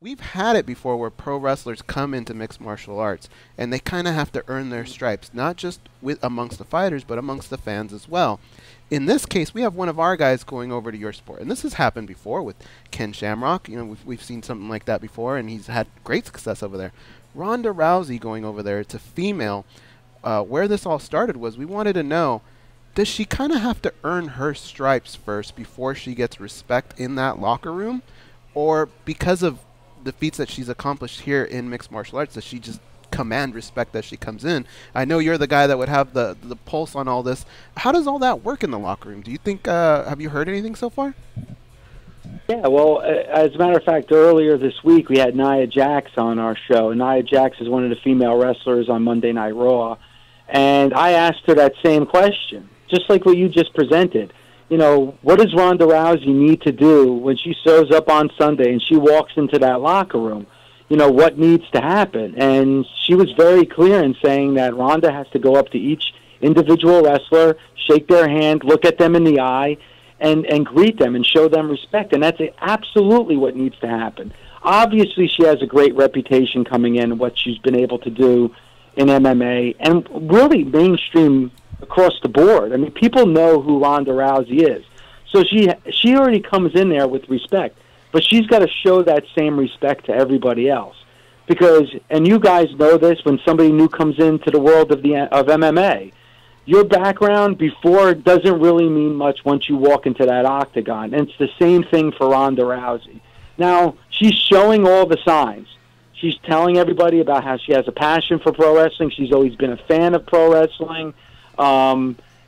We've had it before where pro wrestlers come into mixed martial arts and they kind of have to earn their stripes, not just with amongst the fighters, but amongst the fans as well. In this case, we have one of our guys going over to your sport, and this has happened before with Ken Shamrock. You know, we've seen something like that before, and he's had great success over there. Ronda Rousey going over there, it's a female. Where this all started was we wanted to know, does she kind of have to earn her stripes first before she gets respect in that locker room? Or because of the feats that she's accomplished here in mixed martial arts, does she just command respect as she comes in? I know you're the guy that would have the pulse on all this. How does all that work in the locker room? Do you think, have you heard anything so far? Yeah, well, as a matter of fact, earlier this week we had Nia Jax on our show, and Nia Jax is one of the female wrestlers on Monday Night Raw, and I asked her that same question, just like what you just presented. You know, what does Ronda Rousey need to do when she shows up on Sunday and she walks into that locker room? You know, what needs to happen? And she was very clear in saying that Ronda has to go up to each individual wrestler, shake their hand, look at them in the eye, and greet them and show them respect. And that's absolutely what needs to happen. Obviously, she has a great reputation coming in, what she's been able to do in MMA, and really mainstream across the board. I mean, people know who Ronda Rousey is. So she already comes in there with respect. But she's got to show that same respect to everybody else. Because, and you guys know this, when somebody new comes into the world of MMA, your background before doesn't really mean much once you walk into that octagon. And it's the same thing for Ronda Rousey. Now, she's showing all the signs. She's telling everybody about how she has a passion for pro wrestling. She's always been a fan of pro wrestling.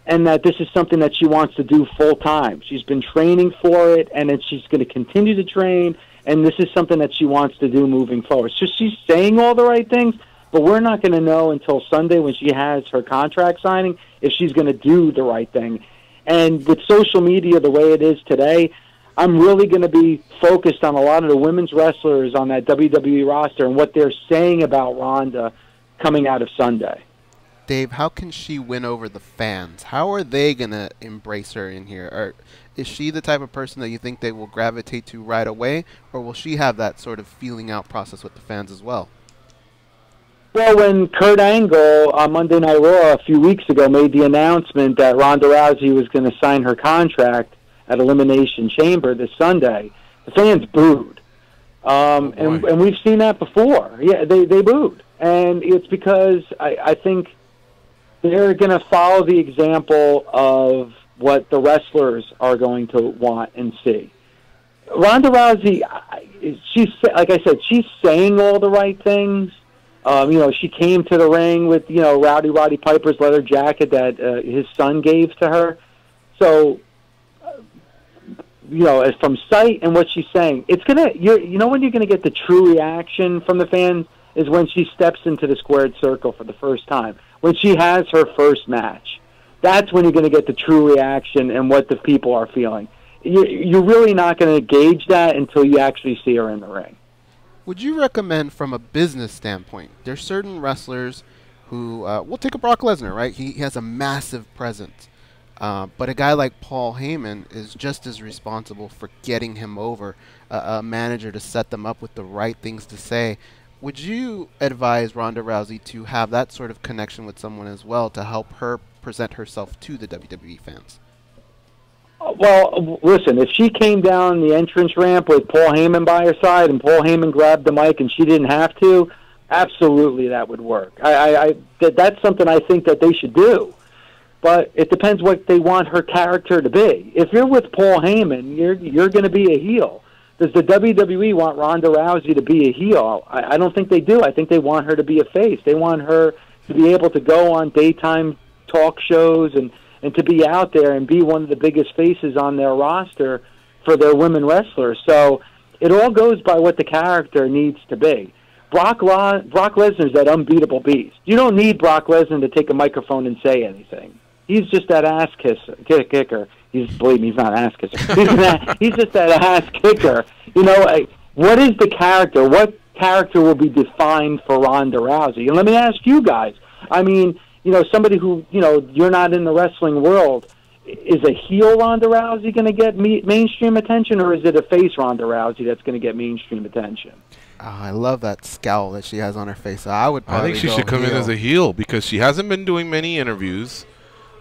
And that this is something that she wants to do full time. She's been training for it, and then she's going to continue to train, and this is something that she wants to do moving forward. So she's saying all the right things, but we're not going to know until Sunday when she has her contract signing if she's going to do the right thing. And with social media the way it is today, I'm really going to be focused on a lot of the women's wrestlers on that WWE roster and what they're saying about Ronda coming out of Sunday. Dave, how can she win over the fans? How are they going to embrace her in here? Or is she the type of person that you think they will gravitate to right away? Or will she have that sort of feeling out process with the fans as well? Well, when Kurt Angle on Monday Night Raw a few weeks ago made the announcement that Ronda Rousey was going to sign her contract at Elimination Chamber this Sunday, the fans booed. And we've seen that before. Yeah, they booed. And it's because I think they're going to follow the example of what the wrestlers are going to want and see. Ronda Rousey, she's, like I said, she's saying all the right things. You know, she came to the ring with, you know, Roddy Piper's leather jacket that his son gave to her. So, you know, as from sight and what she's saying, it's going to, you know when you're going to get the true reaction from the fans is when she steps into the squared circle for the first time. When she has her first match, that's when you're going to get the true reaction and what the people are feeling. You're really not going to gauge that until you actually see her in the ring. Would you recommend, from a business standpoint, there's certain wrestlers who, we'll take a Brock Lesnar, right? He has a massive presence. But a guy like Paul Heyman is just as responsible for getting him over, a manager to set them up with the right things to say. Would you advise Ronda Rousey to have that sort of connection with someone as well to help her present herself to the WWE fans? Well, listen, if she came down the entrance ramp with Paul Heyman by her side and Paul Heyman grabbed the mic and she didn't have to, absolutely that would work. That's something I think that they should do. But it depends what they want her character to be. If you're with Paul Heyman, you're going to be a heel. Does the WWE want Ronda Rousey to be a heel? I don't think they do. I think they want her to be a face. They want her to be able to go on daytime talk shows and to be out there and be one of the biggest faces on their roster for their women wrestlers. So it all goes by what the character needs to be. Brock Lesnar's that unbeatable beast. You don't need Brock Lesnar to take a microphone and say anything. He's just that ass kicker. Believe me, he's not ass kisser. He's just that ass kicker. You know, what is the character? What character will be defined for Ronda Rousey? And let me ask you guys. I mean, you know, somebody who, you know, you're not in the wrestling world. is a heel Ronda Rousey going to get mainstream attention, or is it a face Ronda Rousey that's going to get mainstream attention? Oh, I love that scowl that she has on her face. I would probably I think she go should come in heel. as a heel because she hasn't been doing many interviews.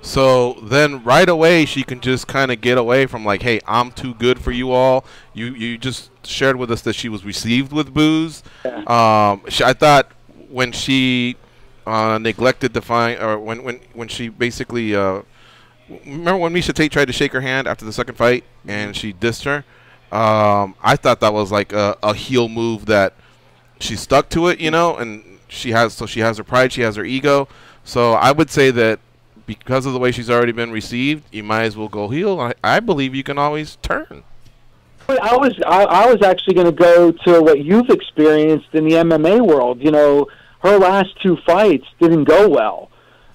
So then right away she can just kind of get away from like, hey, I'm too good for you all. You just shared with us that she was received with boos. Yeah. I thought when she neglected to find, or when she basically, remember when Miesha Tate tried to shake her hand after the second fight and she dissed her? I thought that was like a heel move that she stuck to it, you know, and she has her pride, she has her ego. So I would say that because of the way she's already been received, you might as well go heel. I believe you can always turn. I was actually going to go to what you've experienced in the MMA world. You know, her last 2 fights didn't go well.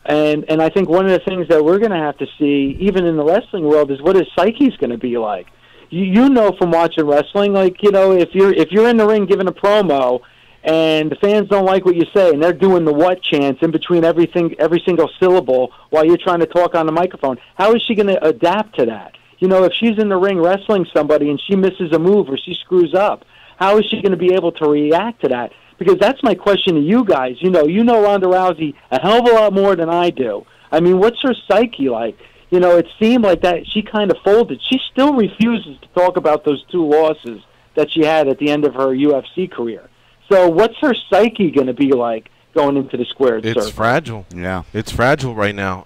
And I think one of the things that we're going to have to see, even in the wrestling world, is what his psyche's going to be like. You know from watching wrestling, like, you know, if you're in the ring giving a promo and the fans don't like what you say and they're doing the what chants in between every single syllable while you're trying to talk on the microphone, how is she going to adapt to that? You know, if she's in the ring wrestling somebody and she misses a move or she screws up, how is she going to be able to react to that? Because that's my question to you guys. You know Ronda Rousey a hell of a lot more than I do. I mean, what's her psyche like? You know, it seemed like that she kind of folded. She still refuses to talk about those 2 losses that she had at the end of her UFC career. So what's her psyche going to be like going into the squared circle? It's fragile. Yeah. It's fragile right now.